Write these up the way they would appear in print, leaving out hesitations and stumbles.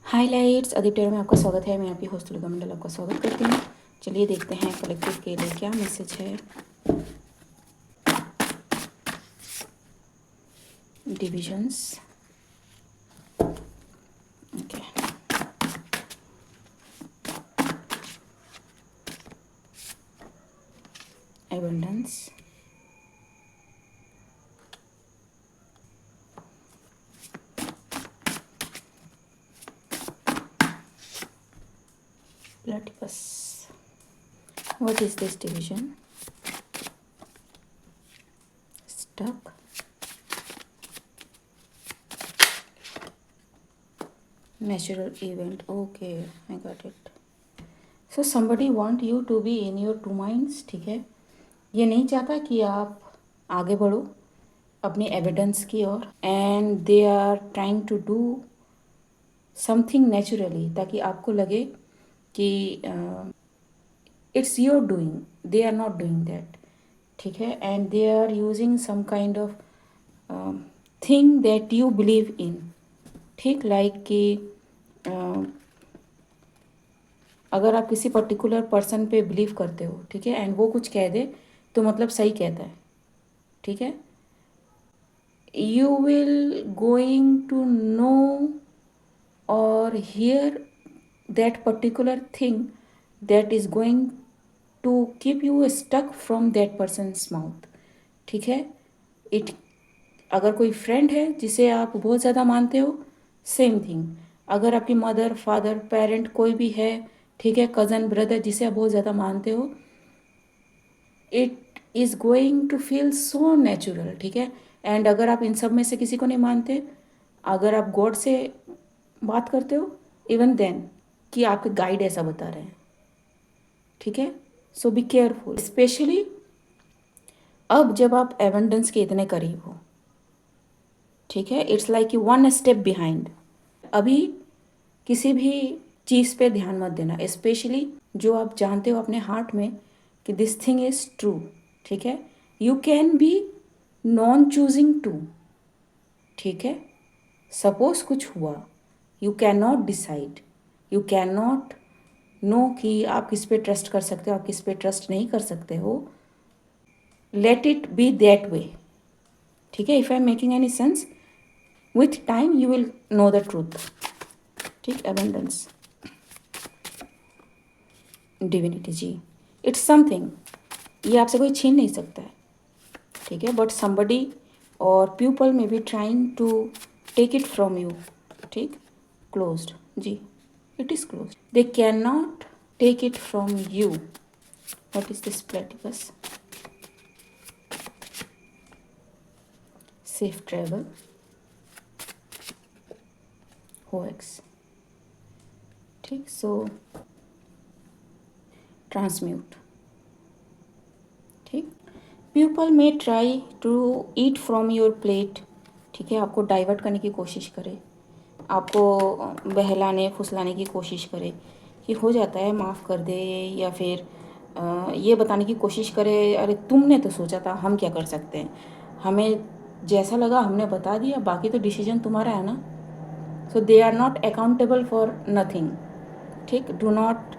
Highlights Aditya में आपका स्वागत है। मैं आपकी होस्ट दुर्गा मंडल आपका स्वागत करती हूँ। चलिए देखते हैं कलेक्टिव के लिए क्या मैसेज है। Divisions, okay, abundance, platypus. What is this division? Stuck, natural event, okay, I got it. So somebody want you to be in your two minds, ठीक है। ये नहीं चाहता कि आप आगे बढ़ो अपनी एविडेंस की ओर, and they are trying to do something naturally, ताकि आपको लगे कि it's your doing, they are not doing that, ठीक है। And they are using some kind of thing that you believe in, ठीक, लाइक कि अगर आप किसी पर्टिकुलर पर्सन पे बिलीव करते हो, ठीक है, एंड वो कुछ कह दे तो मतलब सही कहता है, ठीक है। You will going to know or hear that particular thing that is going to keep you stuck from that person's mouth, ठीक है। इट, अगर कोई फ्रेंड है जिसे आप बहुत ज़्यादा मानते हो, सेम थिंग। अगर आपकी मदर फादर पेरेंट कोई भी है, ठीक है, कज़न ब्रदर जिसे आप बहुत ज़्यादा मानते हो, it is going to feel so natural, ठीक है। एंड अगर आप इन सब में से किसी को नहीं मानते, अगर आप गॉड से बात करते हो, इवन देन कि आपके गाइड ऐसा बता रहे हैं, ठीक है। सो बी केयरफुल, स्पेशली अब जब आप एवेंडेंस के इतने करीब हो, ठीक है। It's like you one step behind. अभी किसी भी चीज़ पे ध्यान मत देना, स्पेशली जो आप जानते हो अपने हार्ट में कि दिस थिंग इज़ ट्रू, ठीक है। You can be non choosing too, ठीक है। सपोज कुछ हुआ, you can not decide, you can not know कि आप किस पे ट्रस्ट कर सकते हो, आप किस पे ट्रस्ट नहीं कर सकते हो। Let it be that way, ठीक है। If I am making any sense, with time you will know the truth, ठीक। अबंडेंस, डिविनिटी जी, इट्स समथिंग, ये आपसे कोई छीन नहीं सकता है, ठीक है। बट समबडी और people may be trying to take it from you, ठीक। क्लोज्ड जी, it is closed, they can not take it from you. What is this platypus? Safe travel, होएक्स, ठीक। सो ट्रांसम्यूट, ठीक। People may try to eat from your plate, ठीक है। आपको divert करने की कोशिश करे, आपको बहलाने फुसलाने की कोशिश करे कि हो जाता है माफ़ कर दे, या फिर ये बताने की कोशिश करे अरे तुमने तो सोचा था, हम क्या कर सकते हैं, हमें जैसा लगा हमने बता दिया, बाकी तो डिसीजन तुम्हारा है ना। So they are not accountable for nothing, ठीक। Do not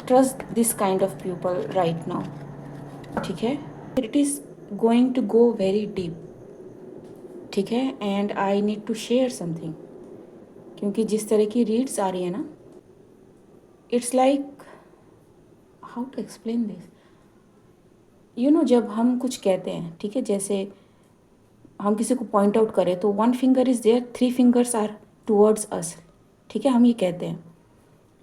trust this kind of people right now, ठीक है। It is going to go very deep, ठीक है। And I need to share something, क्योंकि जिस तरह की रीड्स आ रही है ना, it's like, how to explain this, you know, जब हम कुछ कहते हैं, ठीक है, जैसे हम किसी को पॉइंट आउट करें तो one finger is there, three fingers are towards us, ठीक है, हम ये कहते हैं।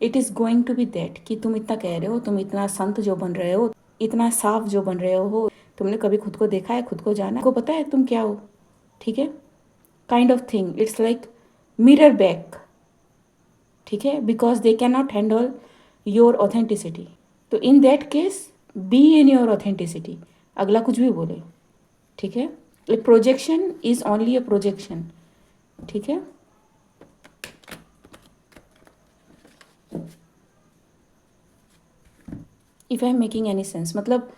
It is going to be that कि तुम इतना कह रहे हो, तुम इतना संत जो बन रहे हो, इतना साफ जो बन रहे हो, तुमने कभी खुद को देखा है, खुद को जाना है, को पता है तुम क्या हो, ठीक है, kind of thing. It's like mirror back, ठीक है, because they can not handle your authenticity. तो in that case be in your authenticity, अगला कुछ भी बोले, ठीक है। A projection is only a projection, ठीक है। If I am making any sense, मतलब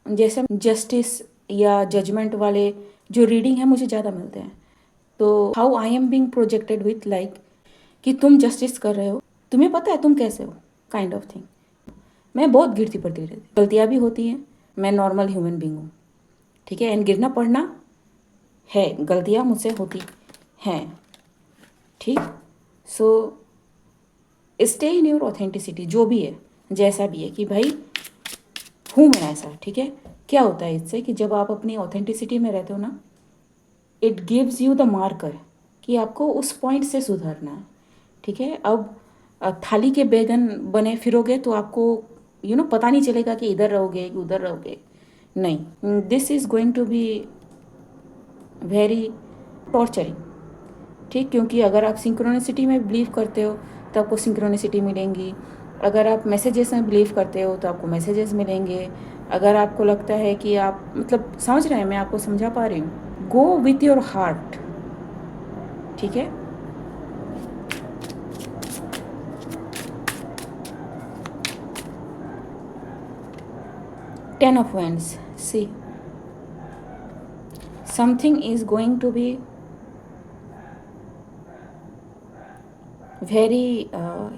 जैसे जस्टिस या जजमेंट वाले जो रीडिंग है मुझे ज़्यादा मिलते हैं, तो how I am being projected with like कि तुम जस्टिस कर रहे हो, तुम्हें पता है तुम कैसे हो, काइंड ऑफ थिंग। मैं बहुत गिरती पड़ती रहती, गलतियाँ भी होती हैं, मैं नॉर्मल ह्यूमन बींग हूँ, ठीक है। एंड गिरना पड़ना है, गलतियाँ मुझसे होती हैं, ठीक। So stay in your authenticity, जो भी है जैसा भी है, कि भाई हूँ मैं ऐसा, ठीक है। क्या होता है इससे कि जब आप अपनी ऑथेंटिसिटी में रहते हो ना, it gives you the marker कि आपको उस पॉइंट से सुधरना है, ठीक है। अब थाली के बैगन बने फिरोगे तो आपको पता नहीं चलेगा कि इधर रहोगे कि उधर रहोगे, नहीं। This is going to be very torturing, ठीक। क्योंकि अगर आप सिंक्रोनिसिटी में बिलीव करते हो तो आपको सिंक्रोनिसिटी मिलेंगी, अगर आप मैसेजेस में बिलीव करते हो तो आपको मैसेजेस मिलेंगे, अगर आपको लगता है कि आप मतलब समझ रहे हैं, मैं आपको समझा पा रही हूँ। गो विथ योर हार्ट, ठीक है। Ten of wands, see something is going to be very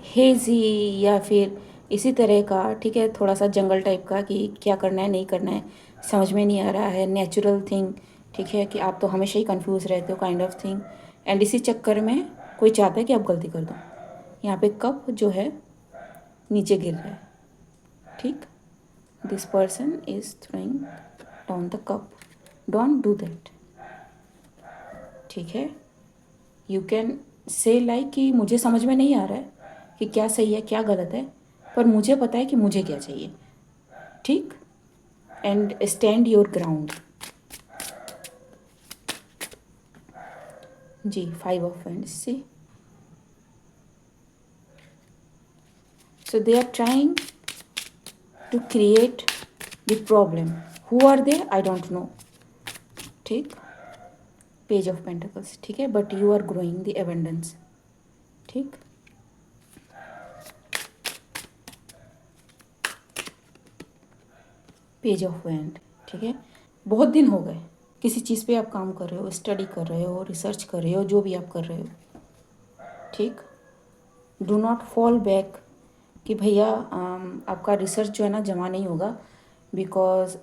hazy, या फिर इसी तरह का, ठीक है, थोड़ा सा जंगल टाइप का, कि क्या करना है नहीं करना है समझ में नहीं आ रहा है, नेचुरल थिंग, ठीक है, कि आप तो हमेशा ही कंफ्यूज रहते हो, काइंड ऑफ थिंग। एंड इसी चक्कर में कोई चाहता है कि आप गलती कर दो। यहाँ पे कप जो है नीचे गिर रहा है, ठीक। This person is throwing down the cup, don't do that, ठीक है। यू कैन से लाइक कि मुझे समझ में नहीं आ रहा है कि क्या सही है क्या गलत है, पर मुझे पता है कि मुझे क्या चाहिए, ठीक। And stand your ground. जी, 5 of Wands, see. So they are trying to create the problem, who are they I don't know, ठीक। पेज ऑफ पेंटिकल्स, ठीक है, but you are growing the abundance, ठीक। पेज ऑफ वैंड, ठीक है। बहुत दिन हो गए किसी चीज़ पे आप काम कर रहे हो, स्टडी कर रहे हो, रिसर्च कर रहे हो, जो भी आप कर रहे हो, ठीक। डू नॉट फॉल बैक कि भैया आपका रिसर्च जो है ना जमा नहीं होगा, बिकॉज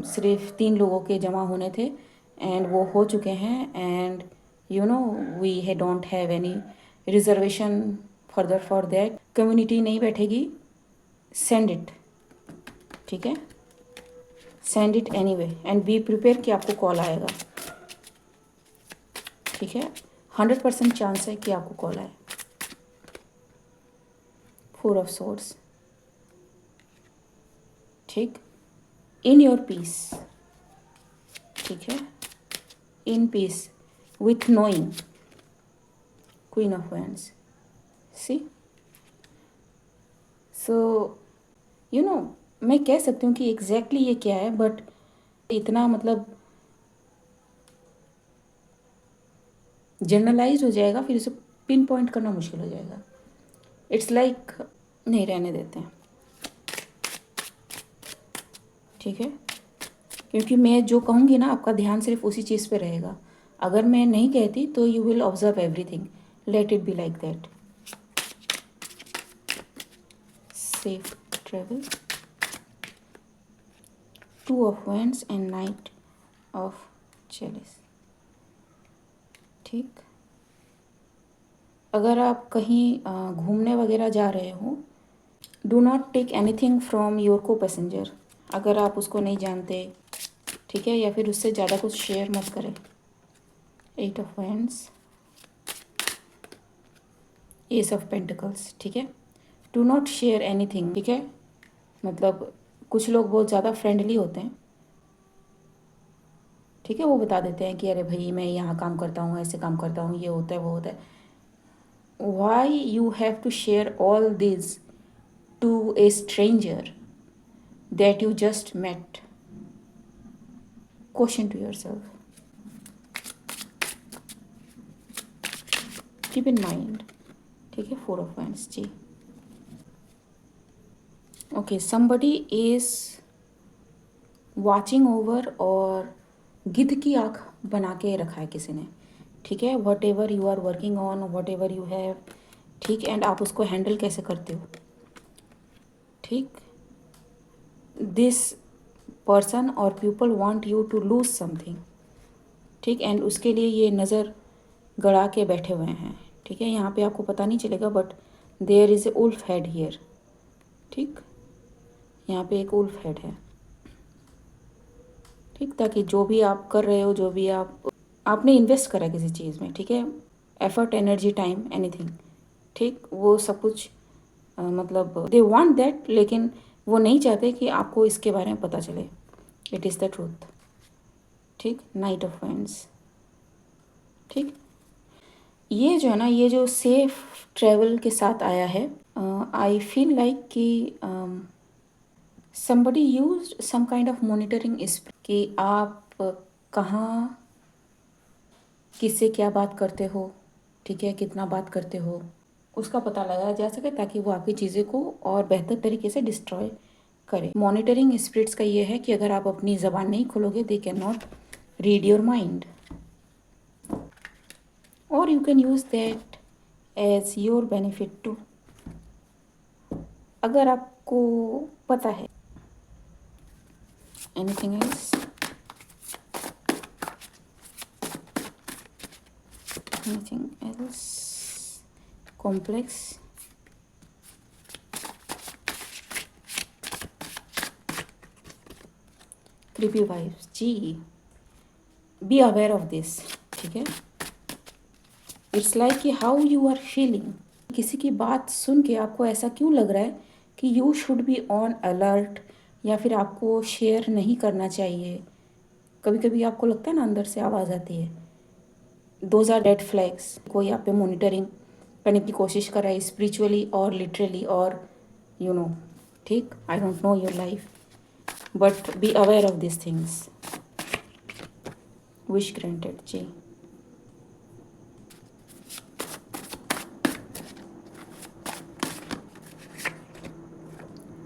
सिर्फ 3 लोगों के जमा होने थे एंड वो हो चुके हैं, and we don't have any reservation further for that, community नहीं बैठेगी, सेंड इट, ठीक है। Send it any way and be prepare कि आपको कॉल आएगा, ठीक है। 100% चांस है कि आपको कॉल आए। 4 of Swords, ठीक। इन योर पीस, ठीक है, in peace with knowing, Queen of Wands, see. सो मैं कह सकती हूँ कि एग्जैक्टली ये क्या है, बट इतना मतलब जनरलाइज हो जाएगा, फिर इसे पिन पॉइंट करना मुश्किल हो जाएगा। इट्स लाइक नहीं, रहने देते हैं, ठीक है। क्योंकि मैं जो कहूँगी ना आपका ध्यान सिर्फ उसी चीज़ पे रहेगा, अगर मैं नहीं कहती तो you will observe everything, late it be like that. Safe travel, 2 of Wands and Knight of Chalice, ठीक। अगर आप कहीं घूमने वगैरह जा रहे हो, do not take anything from your co passenger, अगर आप उसको नहीं जानते, ठीक है, या फिर उससे ज़्यादा कुछ शेयर मत करें। 8 of Wands, Ace of Pentacles, ठीक है। डू नॉट शेयर एनीथिंग, ठीक है। मतलब कुछ लोग बहुत ज़्यादा फ्रेंडली होते हैं, ठीक है, वो बता देते हैं कि अरे भाई मैं यहाँ काम करता हूँ, ऐसे काम करता हूँ, ये होता है वो होता है। Why you have to share all this to a stranger that you just met? Question to yourself, keep in mind, ठीक है। 4 of Wands, जी। Okay, somebody is watching over, और गिद्ध की आँख बना के रखा है किसी ने, ठीक है। Whatever you are working on, whatever you have ठीक, एंड आप उसको हैंडल कैसे करते हो। ठीक, this person or people want you to lose something. ठीक, एंड उसके लिए ये नज़र गड़ा के बैठे हुए हैं। ठीक है, यहाँ पे आपको पता नहीं चलेगा but there is a wolf head here. ठीक, यहाँ पे एक उल्फ हेड है। ठीक, ताकि जो भी आप कर रहे हो, जो भी आपने इन्वेस्ट करा किसी चीज़ में, ठीक है, एफर्ट, एनर्जी, टाइम, एनीथिंग, ठीक, वो सब कुछ मतलब दे वांट दैट, लेकिन वो नहीं चाहते कि आपको इसके बारे में पता चले। It is the truth. ठीक, नाइट ऑफ वांड्स। ठीक, ये जो है ना, ये जो सेफ ट्रेवल के साथ आया है, आई फील लाइक कि somebody used some kind of monitoring कि आप कहाँ किससे क्या बात करते हो, ठीक है, कितना बात करते हो, उसका पता लगाया जा सके ताकि वो आपकी चीज़ें को और बेहतर तरीके से डिस्ट्रॉय करे। मॉनिटरिंग स्पिरिट्स का ये है कि अगर आप अपनी ज़बान नहीं खोलोगे, they can not read your mind, और you can use that as your benefit too. अगर आपको पता है। Anything else? Anything else complex? Creepy vibes जी, बी अवेयर ऑफ दिस। ठीक है, इट्स लाइक कि हाउ यू आर फीलिंग। किसी की बात सुन के आपको ऐसा क्यों लग रहा है कि you should be on alert, या फिर आपको शेयर नहीं करना चाहिए। कभी कभी आपको लगता है ना, अंदर से आवाज़ आती है, दोज आर रेड फ्लैग्स। कोई आप पे मोनिटरिंग करने की कोशिश कर रहा है, स्पिरिचुअली और लिटरली, और यू नो, ठीक, I don't know your life, but be aware of this things. Wish granted जी।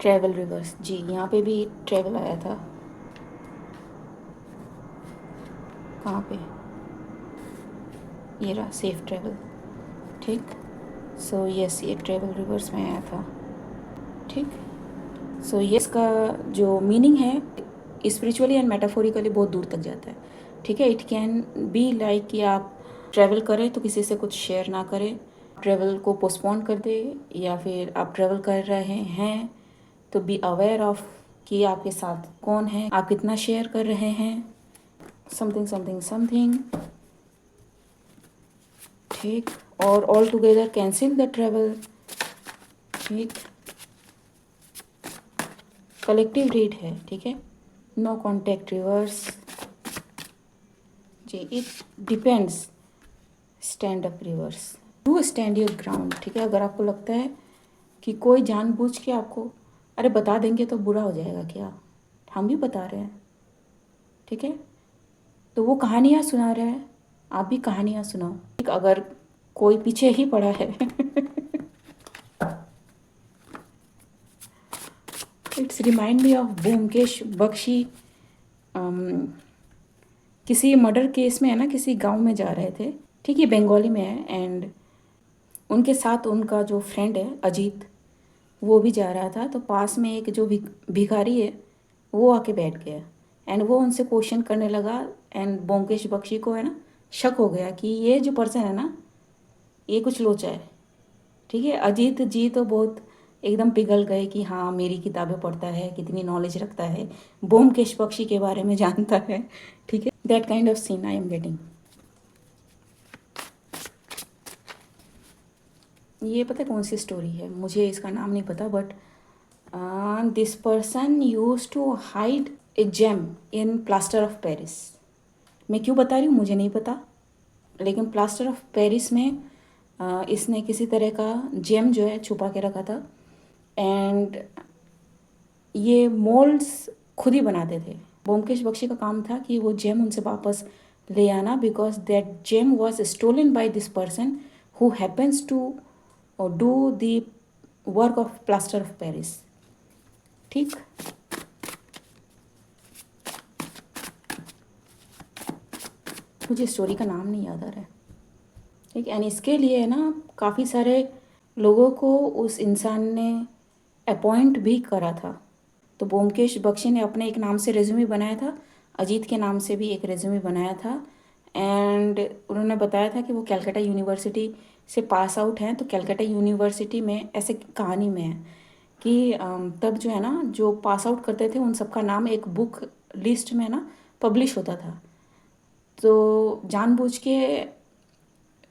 ट्रैवल रिवर्स जी, यहाँ पे भी ट्रैवल आया था। कहाँ पे? ये रहा, सेफ ट्रैवल। ठीक, सो यस, ये ट्रैवल रिवर्स में आया था। ठीक, सो ये इसका जो मीनिंग है स्पिरिचुअली एंड मेटाफोरिकली बहुत दूर तक जाता है। ठीक है, इट कैन बी लाइक कि आप ट्रैवल करें तो किसी से कुछ शेयर ना करें, ट्रैवल को पोस्टपोन कर दे, या फिर आप ट्रैवल कर रहे हैं तो बी अवेयर ऑफ कि आपके साथ कौन है, आप कितना शेयर कर रहे हैं, समथिंग समथिंग समथिंग। ठीक, और all together cancel the travel. ठीक, कलेक्टिव रीड है। ठीक है, नो कॉन्टैक्ट रिवर्स जी, it depends, stand up reverse, do stand your ground. ठीक है, अगर आपको लगता है कि कोई जानबूझ के आपको अरे बता देंगे तो बुरा हो जाएगा क्या, हम भी बता रहे हैं, ठीक है, तो वो कहानियाँ सुना रहे हैं, आप भी कहानियाँ सुनाओ। ठीक, अगर कोई पीछे ही पड़ा है it's remind me of Byomkesh Bakshi. किसी मर्डर केस में है ना, किसी गांव में जा रहे थे, ठीक है, बंगाली में है, एंड उनके साथ उनका जो फ्रेंड है अजीत, वो भी जा रहा था। तो पास में एक जो भिखारी है वो आके बैठ गया, एंड वो उनसे क्वेश्चन करने लगा, एंड ब्योमकेश बख्शी को है ना शक हो गया कि ये जो पर्सन है ना, ये कुछ लोचा है। ठीक है, अजीत जी तो बहुत एकदम पिघल गए कि हाँ, मेरी किताबें पढ़ता है, कितनी नॉलेज रखता है, ब्योमकेश बख्शी के बारे में जानता है। ठीक है, that kind of scene I am getting. ये पता कौन सी स्टोरी है, मुझे इसका नाम नहीं पता, but this person use to hide a gem in plaster of Paris. मैं क्यों बता रही हूँ मुझे नहीं पता, लेकिन प्लास्टर ऑफ पेरिस में इसने किसी तरह का जेम जो है छुपा के रखा था, एंड ये मोल्ड्स खुद ही बनाते थे। ब्योमकेश बख्शी का काम था कि वो जेम उनसे वापस ले आना, because that gem was stolen by this person who happens to do the work of plaster of Paris. ठीक, मुझे स्टोरी का नाम नहीं याद आ रहा है। ठीक, एंड इसके लिए है ना काफ़ी सारे लोगों को उस इंसान ने अपॉइंट भी करा था। तो ब्योमकेश बख्शी ने अपने एक नाम से रेज्यूमे बनाया था, अजीत के नाम से भी एक रेज्यूमे बनाया था, एंड उन्होंने बताया था कि वो कैलकाटा यूनिवर्सिटी से पास आउट हैं। तो कैलकाटा यूनिवर्सिटी में ऐसे कहानी में है कि तब जो है ना, जो पास आउट करते थे उन सबका नाम एक बुक लिस्ट में ना पब्लिश होता था। तो जानबूझ के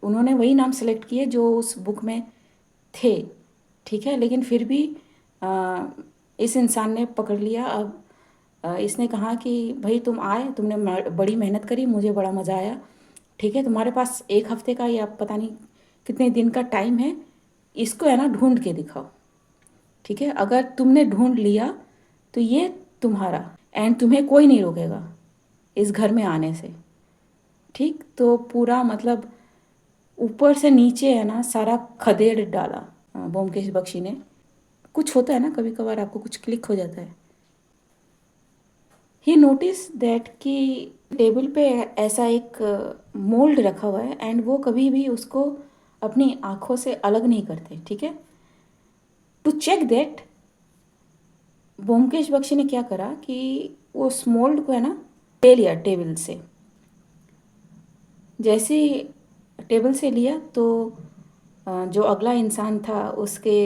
उन्होंने वही नाम सेलेक्ट किए जो उस बुक में थे, ठीक है। लेकिन फिर भी इस इंसान ने पकड़ लिया। अब इसने कहा कि भाई तुम आए, तुमने बड़ी मेहनत करी, मुझे बड़ा मज़ा आया, ठीक है, तुम्हारे पास एक हफ्ते का या पता नहीं कितने दिन का टाइम है, इसको है ना ढूंढ के दिखाओ, ठीक है। अगर तुमने ढूंढ लिया तो ये तुम्हारा, एंड तुम्हें कोई नहीं रोकेगा इस घर में आने से, ठीक। तो पूरा मतलब ऊपर से नीचे है ना सारा खदेड़ डाला ब्योमकेश बख्शी ने। कुछ होता है ना, कभी कभार आपको कुछ क्लिक हो जाता है। ही नोटिस दैट कि टेबल पे ऐसा एक मोल्ड रखा हुआ है, एंड वो कभी भी उसको अपनी आँखों से अलग नहीं करते, ठीक है। To check that, Byomkesh Bakshi ने क्या करा कि वो उस मोल्ड को है ना ले लिया टेबल से। जैसे ही टेबल से लिया तो जो अगला इंसान था उसके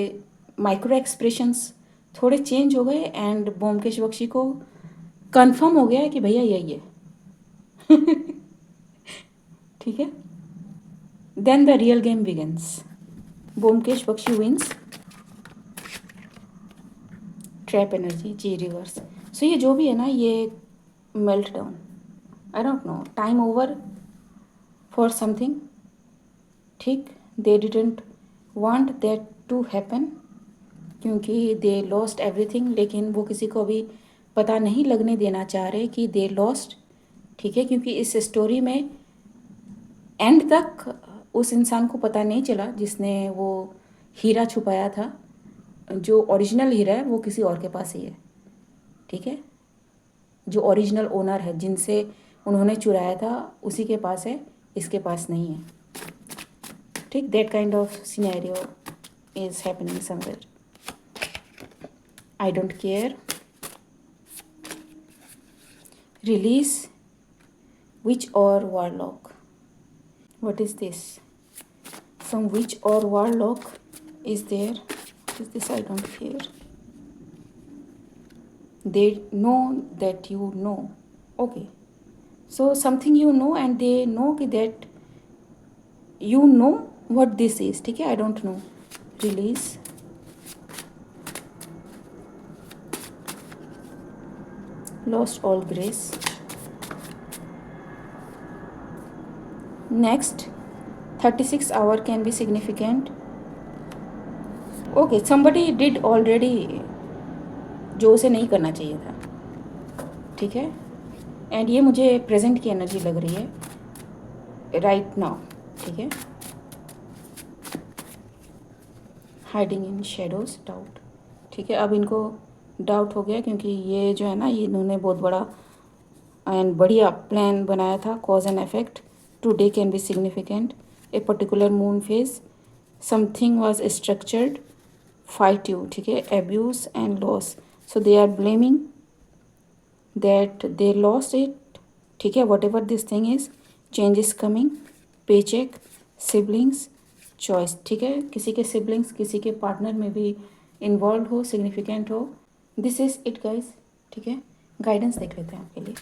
माइक्रो एक्सप्रेशंस थोड़े चेंज हो गए, एंड ब्योमकेश बख्शी को कंफर्म हो गया कि भैया यही है। ठीक है। Then the real game begins. Byomkesh Bakshi wins. Trap energy जी रिवर्स। सो ये जो भी है ना, ये melt down, I don't know, time over for something, ठीक। They didn't want that to happen क्योंकि दे लॉस्ट एवरीथिंग, लेकिन वो किसी को अभी पता नहीं लगने देना चाह रहे कि दे लॉस्ट, ठीक है। क्योंकि इस स्टोरी में एंड तक उस इंसान को पता नहीं चला जिसने वो हीरा छुपाया था। जो ओरिजिनल हीरा है वो किसी और के पास ही है, ठीक है। जो ओरिजिनल ओनर है जिनसे उन्होंने चुराया था उसी के पास है, इसके पास नहीं है, ठीक। That kind of scenario is happening somewhere. I don't care. Release witch or warlock. What is this? Some witch or warlock is there. What is this? I don't care. They know that you know. Okay. So something you know and they know that you know what this is. ठीक है, I don't know. Release. Lost all grace. Next, 36 hour can be significant. Okay, somebody did already जो उसे नहीं करना चाहिए था, ठीक है। एंड ये मुझे प्रेजेंट की एनर्जी लग रही है राइट नाउ, ठीक है। हाइडिंग इन शेडोज डाउट, ठीक है। अब इनको डाउट हो गया क्योंकि ये जो है ना, ये इन्होंने बहुत बड़ा एंड बढ़िया प्लान बनाया था। Cause and effect, today can be significant, a particular moon phase, something was structured, fight you, ठीक है, abuse and loss. So they are blaming that they lost it, ठीक है। Whatever this thing is, change is coming, pay cheque, siblings, choice, ठीक है। किसी के siblings, किसी के पार्टनर में भी इन्वॉल्व हो, सिग्निफिकेंट हो। दिस इज इट गाइज, ठीक है। गाइडेंस देख लेते हैं आपके लिए।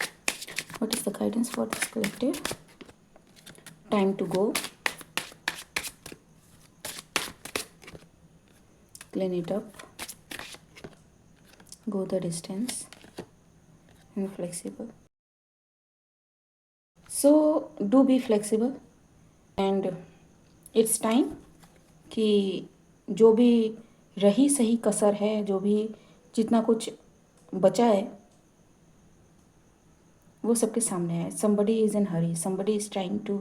What is the guidance for this collective? Time to go. Clean it up. Go the distance. And flexible. So do be flexible. And it's time कि जो भी रही सही कसर है, जो भी जितना कुछ बचा है, वो सबके सामने है। Somebody is in hurry, somebody is trying to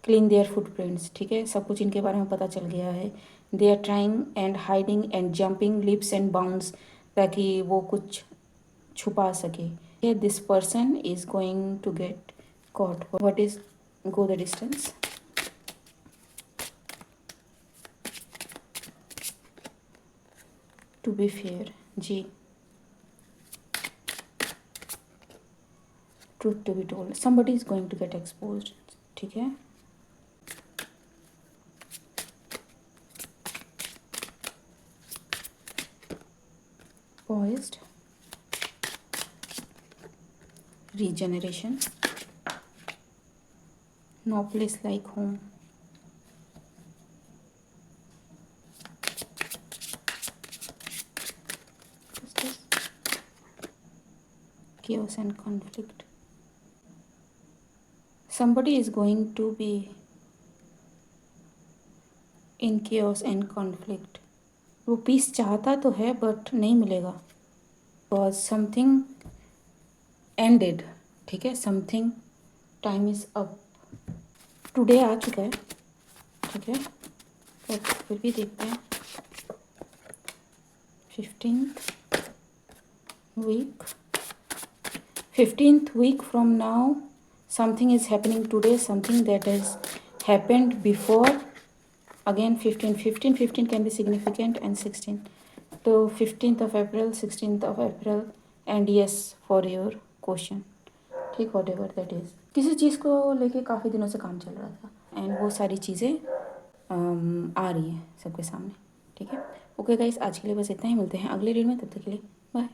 clean their footprints, ठीक है। सब कुछ इनके बारे में पता चल गया है। They are trying and hiding and jumping leaps and bounds, ताकि वो कुछ छुपा सके। This person is going to get caught. What is go the distance? To be fair, जी। Truth to be told, somebody is going to get expose, ठीक है। Poised, regeneration, no place like home, chaos and conflict, somebody is going to be in chaos and conflict, वो piece चाहता तो है but नहीं मिलेगा, because something ended, ठीक है, something time is up, today आ चुका है, ठीक है, बट फिर भी देखते हैं। 15th week, 15th week from now, something is happening today, something that has happened before, again 15 can be significant, and 16, तो 15th of April, 16th of April, and yes for your question, ठीक, what ever that is. किसी चीज़ को लेके काफ़ी दिनों से काम चल रहा था एंड वो सारी चीज़ें आ रही हैं सबके सामने, ठीक है। ओके गाइस, आज के लिए बस इतना ही, मिलते हैं अगले रीड में, तब तक के लिए बाय।